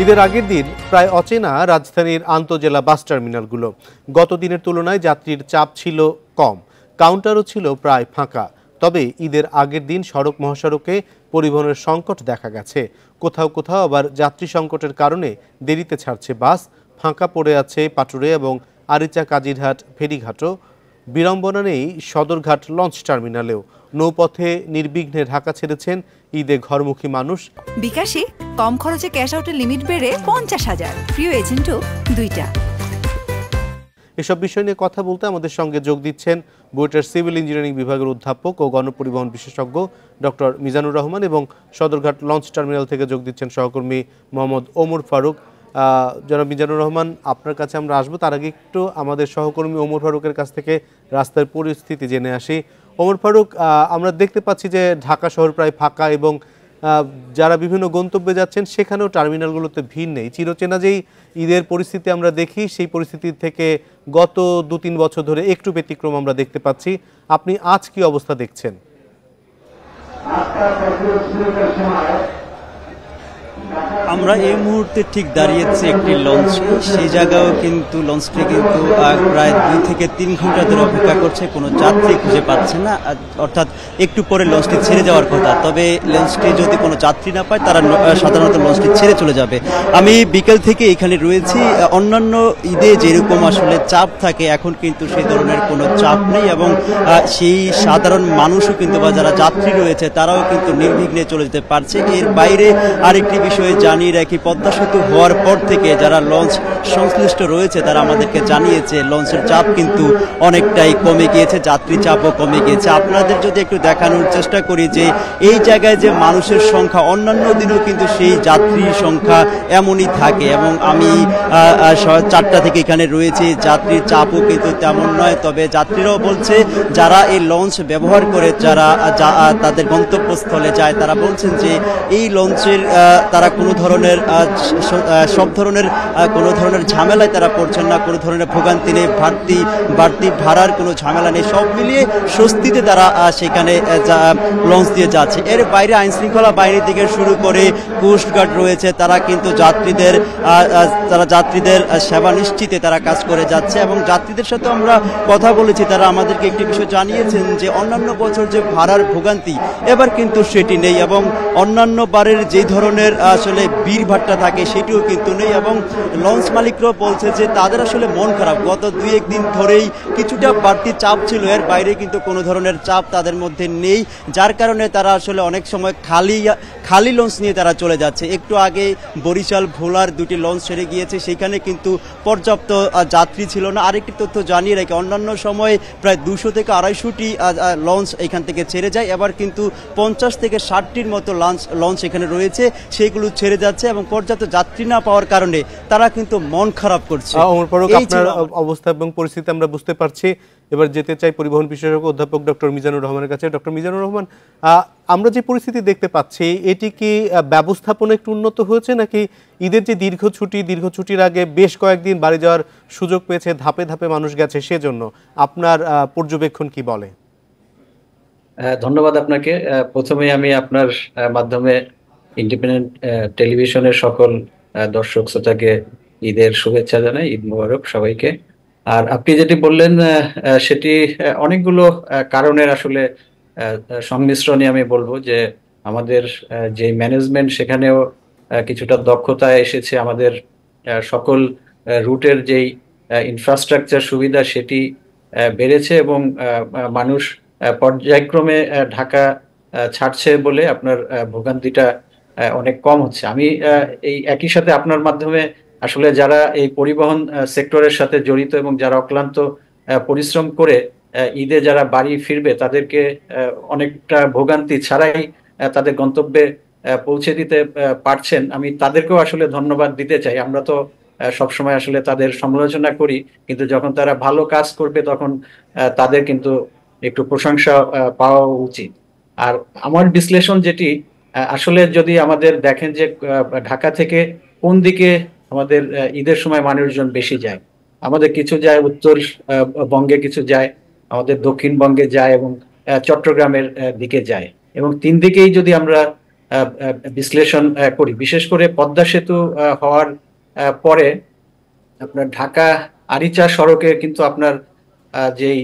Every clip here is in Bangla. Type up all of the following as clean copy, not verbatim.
ঈদের আগের দিন প্রায় অচেনা রাজধানীর আন্তঃজেলা বাস টার্মিনালগুলো। গত দিনের তুলনায় যাত্রীর চাপ ছিল কম, কাউন্টারও ছিল প্রায় ফাঁকা। তবে ঈদের আগের দিন সড়ক মহাসড়কে পরিবহনের সংকট দেখা গেছে। কোথাও কোথাও আবার যাত্রী সংকটের কারণে দেরিতে ছাড়ছে বাস, ফাঁকা পড়ে আছে পাটুরে এবং আরিচা কাজিরহাট ফেরিঘাটও। বিড়ম্বনা নেই সদরঘাট লঞ্চ টার্মিনালেও। নৌপথে নির্বিঘ্নে ঢাকা ছেড়েছেন ঈদে ঘরমুখী মানুষ। বিকাশে কম খরচে ক্যাশ আউটের লিমিট বেড়ে 50,000, প্রিয় এজেন্টও 2টা। এসব বিষয় নিয়ে কথা বলতে আমাদের সঙ্গে যোগ দিচ্ছেন বুয়েটের সিভিল ইঞ্জিনিয়ারিং বিভাগের অধ্যাপক ও গণপরিবহন বিশেষজ্ঞ ডক্টর মিজানুর রহমান এবং সদরঘাট লঞ্চ টার্মিনাল থেকে যোগ দিচ্ছেন সহকর্মী মোহাম্মদ ওমর ফারুক। জনাব মিজানুর রহমান, আপনার কাছে আমরা আসবো, তার আগে একটু আমাদের সহকর্মী ওমর ফারুকের কাছ থেকে রাস্তার পরিস্থিতি জেনে আসি। ওমর ফারুক, আমরা দেখতে পাচ্ছি যে ঢাকা শহর প্রায় ফাঁকা এবং যারা বিভিন্ন গন্তব্যে যাচ্ছেন সেখানেও টার্মিনালগুলোতে ভিড় নেই। চিরচেনা যেই ঈদের পরিস্থিতি আমরা দেখি, সেই পরিস্থিতি থেকে গত 2-3 বছর ধরে একটু ব্যতিক্রম আমরা দেখতে পাচ্ছি। আপনি আজ কি অবস্থা দেখছেন? আমরা এই মুহূর্তে ঠিক দাঁড়িয়েছি একটি লঞ্চে। সেই জায়গাও কিন্তু লঞ্চটি কিন্তু প্রায় 2 থেকে 3 ঘন্টা ধরে অপেক্ষা করছে, কোনো যাত্রী খুঁজে পাচ্ছে না। অর্থাৎ একটু পরে লঞ্চটি ছেড়ে যাওয়ার কথা, তবে লঞ্চটি যদি কোনো যাত্রী না পায় তারা সাধারণত লঞ্চটি ছেড়ে চলে যাবে। আমি বিকেল থেকে এখানে রয়েছি। অন্যান্য ঈদে যেরকম আসলে চাপ থাকে, এখন কিন্তু সেই ধরনের কোনো চাপ নেই এবং সেই সাধারণ মানুষও কিন্তু বা যারা যাত্রী রয়েছে তারাও কিন্তু নির্বিঘ্নে চলে যেতে পারছে। এর বাইরে আরেকটি বিষয়ে জানিয়ে রাখি, পদ্মা সেতু হওয়ার পর থেকে যারা লঞ্চ সংশ্লিষ্ট রয়েছে তারা আমাদেরকে জানিয়েছে লঞ্চের চাপ কিন্তু অনেকটাই কমে গিয়েছে, যাত্রী চাপও কমে গিয়েছে। আপনাদের যদি একটু দেখানোর চেষ্টা করি যে এই জায়গায় যে মানুষের সংখ্যা, অন্যান্য দিনও কিন্তু সেই যাত্রীর সংখ্যা এমনই থাকে এবং আমি 4টা থেকে এখানে রয়েছি, যাত্রীর চাপও কিন্তু তেমন নয়। তবে যাত্রীরাও বলছে যারা এই লঞ্চ ব্যবহার করে, যারা তাদের গন্তব্যস্থলে যায়, তারা বলছেন যে এই লঞ্চের তারা কোনো ধরনের সব ধরনের কোনো ধরনের ঝামেলায় তারা পড়ছেন না, কোনো ধরনের ভোগান্তি নেই, বাড়তি ভাড়ার কোনো ঝামেলা নেই, সব মিলিয়ে স্বস্তিতে তারা সেখানে লঞ্চ দিয়ে যাচ্ছে। এর বাইরে আইনশৃঙ্খলা বাহিনী থেকে শুরু করে কোস্টগার্ড রয়েছে, তারা কিন্তু যাত্রীদের সেবা নিশ্চিতে তারা কাজ করে যাচ্ছে এবং যাত্রীদের সাথে আমরা কথা বলেছি, তারা আমাদেরকে একটি বিষয় জানিয়েছেন যে অন্যান্য বছর যে ভাড়ার ভোগান্তি এবার কিন্তু সেটি নেই এবং অন্যান্য বারের যে ধরনের আসলে ভিড়ভাট্টা থাকে সেটিও কিন্তু নেই এবং লঞ্চ মালিকরাও বলছে যে তাদের আসলে মন খারাপ। গত 2-1 দিন ধরেই কিছুটা বাড়তি চাপ ছিল, এর বাইরে কিন্তু কোনো ধরনের চাপ তাদের মধ্যে নেই, যার কারণে তারা আসলে অনেক সময় খালি লঞ্চ নিয়ে তারা চলে যাচ্ছে। একটু আগে বরিশাল ভোলার 2টি লঞ্চ ছেড়ে গিয়েছে, সেখানে কিন্তু পর্যাপ্ত যাত্রী ছিল না। আরেকটি তথ্য জানিয়ে রাখি, অন্যান্য সময়ে প্রায় 200 থেকে 250টি লঞ্চ এখান থেকে ছেড়ে যায়, এবার কিন্তু 50 থেকে 60টির মতো লঞ্চ এখানে রয়েছে, সেইগুলো ছেড়ে যাচ্ছে এবং পর্যাপ্ত যাত্রী না পাওয়ার কারণে তারা কিন্তু মন খারাপ করছে। আপনার অবস্থা এবং পরিস্থিতি আমরা বুঝতে পারছি। এবার যেতে চাই পরিবহন বিশেষজ্ঞ অধ্যাপক ডক্টর মিজানুর রহমানের কাছে। ডক্টর মিজানুর রহমান, আমরা যে পরিস্থিতি দেখতে পাচ্ছি, এটি কি ব্যবস্থাপনা একটু উন্নত হয়েছে নাকি ঈদের যে দীর্ঘ ছুটির আগে বেশ কয়েকদিন বাড়ি যাওয়ার সুযোগ পেয়েছে, ধাপে ধাপে মানুষ গেছে, সেজন্য আপনার পর্যবেক্ষণ কি বলে? ধন্যবাদ আপনাকে। প্রথমে আমি আপনার মাধ্যমে ইন্ডিপেন্ডেন্ট টেলিভিশনের সকল দর্শক শ্রোতাকে ঈদের শুভেচ্ছা জানাই, ঈদ মোবারক সবাইকে। আর আপনি যেটি বললেন সেটি অনেকগুলো কারণের আসলে সংমিশ্রণে আমি বলবো যে আমাদের যে ম্যানেজমেন্ট সেখানেও কিছুটা দক্ষতা এসেছে, আমাদের সকল রুটের যেই ইনফ্রাস্ট্রাকচার সুবিধা সেটি বেড়েছে এবং মানুষ পর্যায়ক্রমে ঢাকা ছাড়ছে বলে আপনার ভোগান্তিটা অনেক কম হচ্ছে। আমি এই একই সাথে আপনার মাধ্যমে আসলে যারা এই পরিবহন সেক্টরের সাথে জড়িত এবং যারা অক্লান্ত পরিশ্রম করে ঈদে যারা বাড়ি ফিরবে তাদেরকে অনেকটা ভোগান্তি ছাড়াই তাদের গন্তব্যে পৌঁছে দিতে পারছেন, আমি তাদেরকেও আসলে ধন্যবাদ দিতে চাই। আমরা তো সবসময় আসলে তাদের সমালোচনা করি, কিন্তু যখন তারা ভালো কাজ করবে তখন তাদের কিন্তু একটু প্রশংসা পাওয়া উচিত। আর আমার বিশ্লেষণ যেটি আসলে যদি আমাদের দেখেন যে ঢাকা থেকে কোন দিকে আমাদের ঈদের সময় মানুষজন বেশি যায়, আমাদের কিছু যায় উত্তর বঙ্গে, কিছু যায় আমাদের দক্ষিণবঙ্গে যায় এবং চট্টগ্রামের দিকে যায় এবং 3 দিকেই যদি আমরা বিশ্লেষণ করি, বিশেষ করে পদ্মা সেতু হওয়ার পরে আপনার ঢাকা আরিচা সড়কে কিন্তু আপনার যেই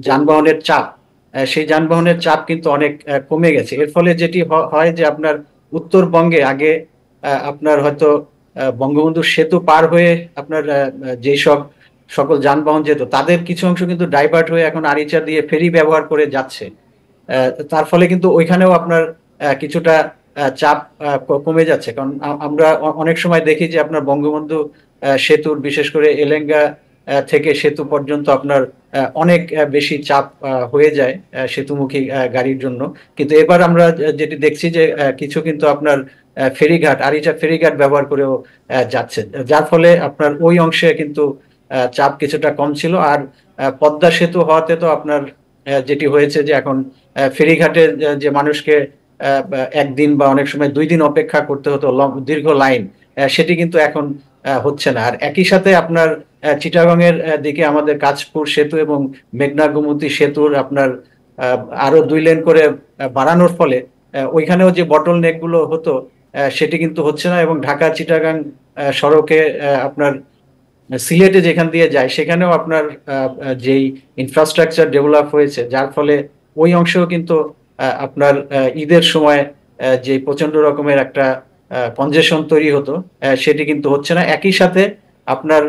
যানবাহনের চাপ, সেই যানবাহনের চাপ কিন্তু অনেক কমে গেছে। এর ফলে যেটি হয় যে আপনার উত্তরবঙ্গে আগে আপনার হয়তো বঙ্গবন্ধু সেতু পার হয়ে আপনার যেই সব সকল যানবাহন যেত, তাদের কিছু অংশ কিন্তু ডাইভার্ট হয়ে এখন আরিচা দিয়ে ফেরি ব্যবহার করে যাচ্ছে। তার ফলে কিন্তু ওইখানেও আপনার কিছুটা চাপ কমে যাচ্ছে। কারণ আমরা অনেক সময় দেখি যে আপনার বঙ্গবন্ধু সেতুর, বিশেষ করে এলেঙ্গা থেকে সেতু পর্যন্ত আপনার অনেক বেশি চাপ হয়ে যায় সেতুমুখী গাড়ির জন্য। কিন্তু এবার আমরা যেটি দেখছি যে কিছু কিন্তু আপনার ফেরিঘাট, আরিচা ফেরিঘাট ব্যবহার করেও যাচ্ছে, যার ফলে আপনার ওই অংশে কিন্তু চাপ কিছুটা কম ছিল। আর পদ্মা সেতু হওয়াতে তো আপনার যেটি হয়েছে যে এখন ফেরিঘাটে যে মানুষকে একদিন বা অনেক সময় 2 দিন অপেক্ষা করতে হতো, দীর্ঘ লাইন, সেটি কিন্তু এখন হচ্ছে না। আর একই সাথে আপনার চিটাগং এর দিকে আমাদের কাঁচপুর সেতু এবং মেঘনা গোমতী সেতুর আপনার আরো 2 লেন করে বাড়ানোর ফলে ওইখানেও যে বটল নেক গুলো হতো সেটি কিন্তু হচ্ছে না। এবং ঢাকা চিটাগাং সড়কে আপনার সিলেটে যেখান দিয়ে যায় সেখানেও আপনার যেই ইনফ্রাস্ট্রাকচার ডেভেলপ হয়েছে, যার ফলে ওই অংশেও কিন্তু আপনার ঈদের সময় যে প্রচন্ড রকমের একটা কনজেশন তৈরি হতো সেটি কিন্তু হচ্ছে না। একই সাথে আপনার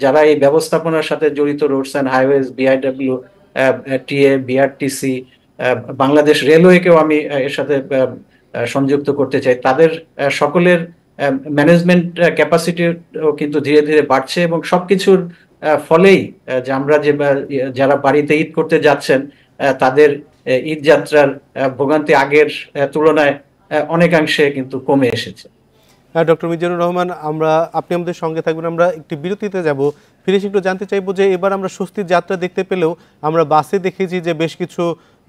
যারা এই ব্যবস্থাপনার সাথে জড়িত, roads and highways, BIWTA, BRTC, Bangladesh রেলওয়েকেও আমি এর সাথে সংযুক্ত করতে চাই। তাদের সকলের ম্যানেজমেন্ট ক্যাপাসিটিও কিন্তু ধীরে ধীরে বাড়ছে এবং সবকিছুর ফলেই যে আমরা যারা বাড়িতে ঈদ করতে যাচ্ছেন তাদের ঈদ যাত্রার ভোগান্তি আগের তুলনায় অনেকাংশে কিন্তু কমে এসেছে। ডক্টর মিজানুর রহমান, আপনি আমাদের সঙ্গে থাকবেন, আমরা একটি বিরতিতে যাব। ফিরে একটু জানতে চাইবো যে এবার আমরা স্বস্তির যাত্রা দেখতে পেলেও আমরা বাসে দেখেছি যে বেশ কিছু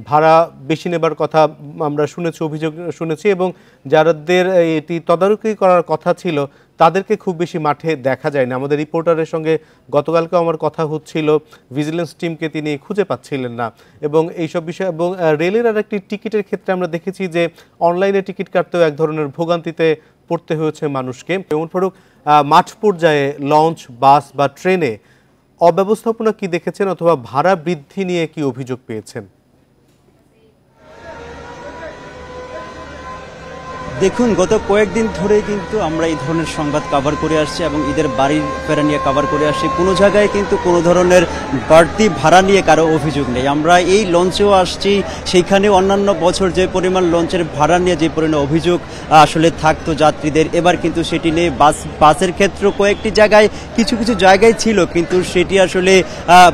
ভাড়া বেশি নেবার কথা আমরা অভিযোগ শুনেছি, এবং যাদের এটি তদারকি করার কথা ছিল তাদেরকে খুব বেশি মাঠে দেখা যায় না। আমাদের রিপোর্টারের সঙ্গে গতকালকেও আমার কথা হচ্ছিল, ভিজিলেন্স টিমকে তিনি খুঁজে পাচ্ছিলেন না এবং এইসব বিষয়। এবং রেলের আর একটি টিকিটের ক্ষেত্রে আমরা দেখেছি যে অনলাইনে টিকিট কাটতেও এক ধরনের ভোগান্তিতে পড়তে হয়েছে মানুষকে। যেমন ফরুক, মাঠ পর্যায়ে লঞ্চ, বাস বা ট্রেনে অব্যবস্থাপনা কি দেখেছেন, অথবা ভাড়া বৃদ্ধি নিয়ে কি অভিযোগ পেয়েছেন? দেখুন, গত কয়েকদিন ধরে কিন্তু আমরা এই ধরনের সংবাদ কভার করে আসছি এবং ঈদের বাড়ির ফেরা নিয়ে কভার করে আসছি। কোনো জায়গায় কিন্তু কোনো ধরনের বাড়তি ভাড়া নিয়ে কারো অভিযোগ নেই। আমরা এই লঞ্চেও আসছি, সেইখানে অন্যান্য বছর যে পরিমাণ লঞ্চের ভাড়া নিয়ে যে পরিমাণ অভিযোগ আসলে থাকতো যাত্রীদের, এবার কিন্তু সেটি নিয়ে বাসের ক্ষেত্রে কয়েকটি জায়গায় কিছু জায়গায় ছিল, কিন্তু সেটি আসলে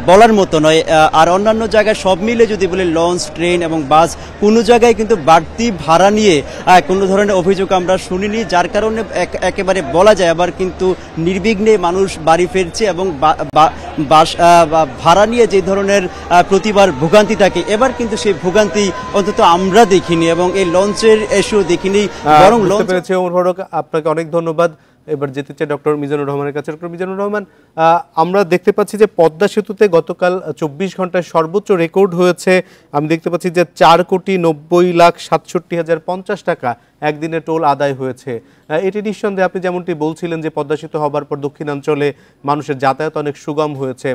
বলার মতো নয়। আর অন্যান্য জায়গায় সব মিলে যদি বলি লঞ্চ, ট্রেন এবং বাস, কোনো জায়গায় কিন্তু বাড়তি ভাড়া নিয়ে কোনো ধরনের অভিযোগ আমরা শুনিনি, যার কারণে একেবারে বলা যায় আবার কিন্তু নির্বিঘ্নে মানুষ বাড়ি ফিরছে। এবং ভাড়া নিয়ে যে ধরনের প্রতিবার ভোগান্তি থাকে, এবার কিন্তু সেই ভোগান্তি অন্তত আমরা দেখিনি এবং এই লঞ্চের এসেও দেখিনি। বরং লঞ্চ পেরেছে। ওমর ফারুক, আপনাকে অনেক ধন্যবাদ। এবার যেতে চাই ডক্টর মিজানুর রহমানের কাছে। ডক্টর মিজানুর রহমান, আমরা দেখতে পাচ্ছি যে পদ্মা সেতুতে গতকাল 24 ঘন্টায় সর্বোচ্চ রেকর্ড হয়েছে। আমি দেখতে পাচ্ছি যে 4,90,67,050 টাকা একদিনে টোল আদায় হয়েছে। এটি নিঃসন্দেহে আপনি যেমনটি বলছিলেন যে পদ্মা সেতু হবার পর দক্ষিণাঞ্চলে মানুষের যাতায়াত অনেক সুগম হয়েছে,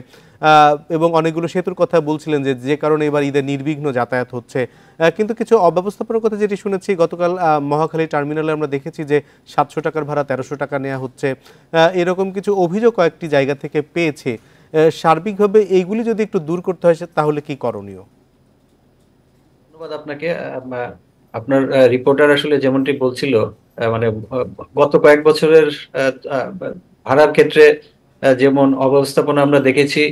এবং অনেকগুলো সেতুর কথা বলছিলেন যে কারণে এবার ঈদের নির্বিঘ্ন যাতায়াত হচ্ছে। কিন্তু কিছু অব্যবস্থাপনার কথা যেটি শুনেছি, গতকাল মহাখালী টার্মিনালে আমরা দেখেছি যে 700 টাকার ভাড়া 1300 টাকা নেওয়া হচ্ছে। এরকম কিছু অভিযোগ কয়েকটি জায়গা থেকে পেয়েছে। সার্বিকভাবে এইগুলি যদি একটু দূর করতে হয় তাহলে কি করণীয়? ধন্যবাদ আপনাকে। আপনার রিপোর্টার আসলে যেমনটি বলছিল, মানে গত কয়েক বছরের ভাড়ার ক্ষেত্রে যেমন অব্যবস্থাপনা আমরা দেখেছি,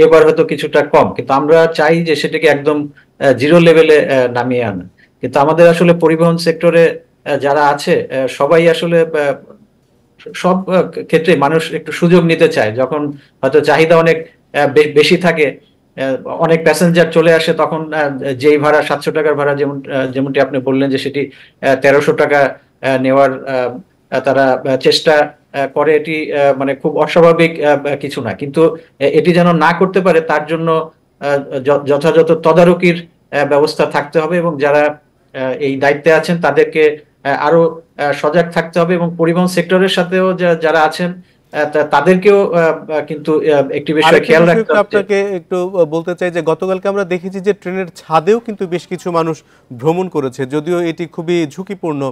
এবার হয়তো কিছুটা কম, কিন্তু আমরা চাই যে সেটাকে একদম জিরো লেভেলে নামিয়ে আনা। কিন্তু আমাদের আসলে পরিবহন সেক্টরে যারা আছে সবাই আসলে সব ক্ষেত্রে মানুষ একটু সুযোগ নিতে চায়। যখন হয়তো চাহিদা অনেক বেশি থাকে, অনেক প্যাসেঞ্জার চলে আসে, তখন যেই ভাড়া 700 টাকার ভাড়া যেমনটি আপনি বললেন যে সেটি 1300 টাকা নেওয়ার তারা চেষ্টা করে। এটি মানে খুব অস্বাভাবিক কিছু না, কিন্তু এটি যেন না করতে পারে তার জন্য যথাযথ তদারকির ব্যবস্থা থাকতে হবে। এবং যারা এই দায়িত্বে আছেন তাদেরকে আরো সজাগ থাকতে হবে, এবং পরিবহন সেক্টরের সাথেও যারা আছেন তাদেরকেও কিন্তু একটি বিষয় আরেকটা খেয়াল বিষয় রাখতে একটু হবে। আপনাকে একটু বলতে চাই যে গতকালকে আমরা দেখেছি যে ট্রেনের ছাদেও কিন্তু বেশ কিছু মানুষ ভ্রমণ করেছে, যদিও এটি খুবই ঝুঁকিপূর্ণ।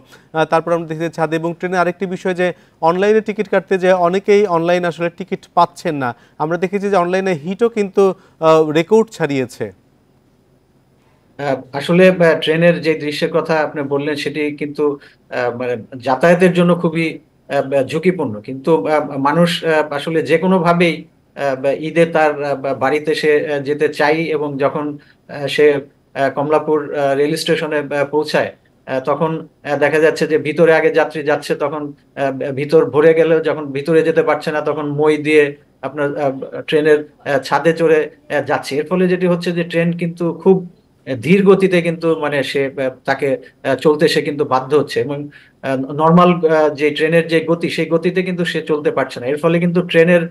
তারপর আমরা দেখেছি ছাদে, এবং ট্রেনে আরেকটি বিষয় যে অনলাইনে টিকিট কাটতে যে অনেকেই অনলাইন আসলে টিকিট পাচ্ছেন না। আমরা দেখেছি যে অনলাইনে হিটও কিন্তু রেকর্ড ছাড়িয়েছে। আসলে ট্রেনের যে দৃশ্যের কথা আপনি বললেন সেটি কিন্তু মানে যাতায়াতের জন্য খুবই ঝুঁকিপূর্ণ, কিন্তু মানুষ আসলে যে কোনো ভাবেই ঈদে তার বাড়িতে সে যেতে চাই, এবং যখন সে কমলাপুর রেল স্টেশনে পৌঁছায় তখন দেখা যাচ্ছে যে ভিতরে আগে যাত্রী যাচ্ছে, তখন ভিতর ভরে গেলেও যখন ভিতরে যেতে পারছে না তখন মই দিয়ে আপনার ট্রেনের ছাদে চড়ে যাচ্ছে। এর ফলে যেটি হচ্ছে যে ট্রেন কিন্তু খুব ধীর গতিতে কিন্তু মানে সে তাকে চলতে সে কিন্তু বাধ্য হচ্ছে, এবং নর্মাল যে ট্রেনের যে গতি সেই গতিতে কিন্তু সে চলতে পারছে না। এর ফলে কিন্তু ট্রেনের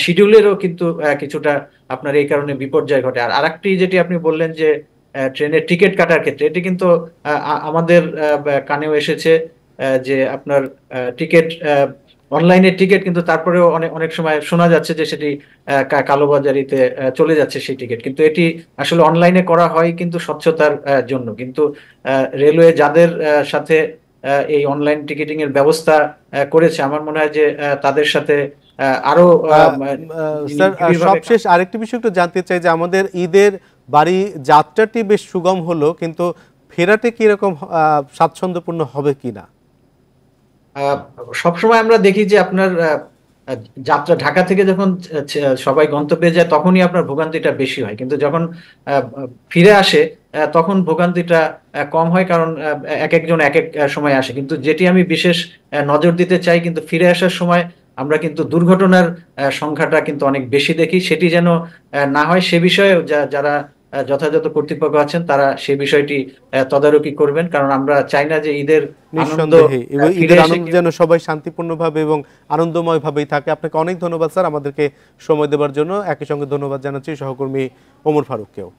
শিডিউলেরও কিন্তু কিছুটা আপনার এই কারণে বিপর্যয় ঘটে। আর আরেকটি যেটি আপনি বললেন যে ট্রেনের টিকিট কাটার ক্ষেত্রে, এটি কিন্তু আমাদের কানেও এসেছে যে আপনার টিকিট অনলাইনে টিকিট, কিন্তু তারপরেও অনেক অনেক সময় শোনা যাচ্ছে যে সেটি কালোবাজারিতে চলে যাচ্ছে সেই টিকিট। কিন্তু এটি আসলে অনলাইনে করা হয় কিন্তু স্বচ্ছতার জন্য, কিন্তু রেলওয়ে যাদের সাথে এই অনলাইন টিকিটিং এর ব্যবস্থা করেছে, আমার মনে হয় যে তাদের সাথে আরো স্যার, নিবিড়ভাবে সবশেষ আরেকটি বিষয় একটু জানতে চাই যে আমাদের ঈদের বাড়ি যাত্রাটি বেশ সুগম হলো, কিন্তু ফেরাতে কি এরকম স্বাচ্ছন্দ্যপূর্ণ হবে কিনা? আহ, সবসময় আমরা দেখি যে আপনার যাত্রা ঢাকা থেকে যখন সবাই গন্তব্যে যায় তখনই আপনার ভোগান্তিটা বেশি হয়, কিন্তু যখন ফিরে আসে তখন ভোগান্তিটা কম হয়, কারণ এক একজন এক এক সময় আসে। কিন্তু যেটি আমি বিশেষ নজর দিতে চাই, কিন্তু ফিরে আসার সময় আমরা কিন্তু দুর্ঘটনার সংখ্যাটা কিন্তু অনেক বেশি দেখি, সেটি যেন না হয় সে বিষয়ে যারা যথাযথ কর্তৃপক্ষ আছেন তারা সেই বিষয়টি তদারকি করবেন, কারণ আমরা চাই না যে ঈদের আনন্দ নিঃসন্দেহে ফিরে ঈদের এসে আনন্দ যেন সবাই শান্তিপূর্ণভাবে এবং আনন্দময় ভাবেই থাকে। আপনাকে অনেক ধন্যবাদ স্যার আমাদেরকে সময় দেওয়ার জন্য। একই সঙ্গে ধন্যবাদ জানাচ্ছি সহকর্মী ওমর ফারুককেও।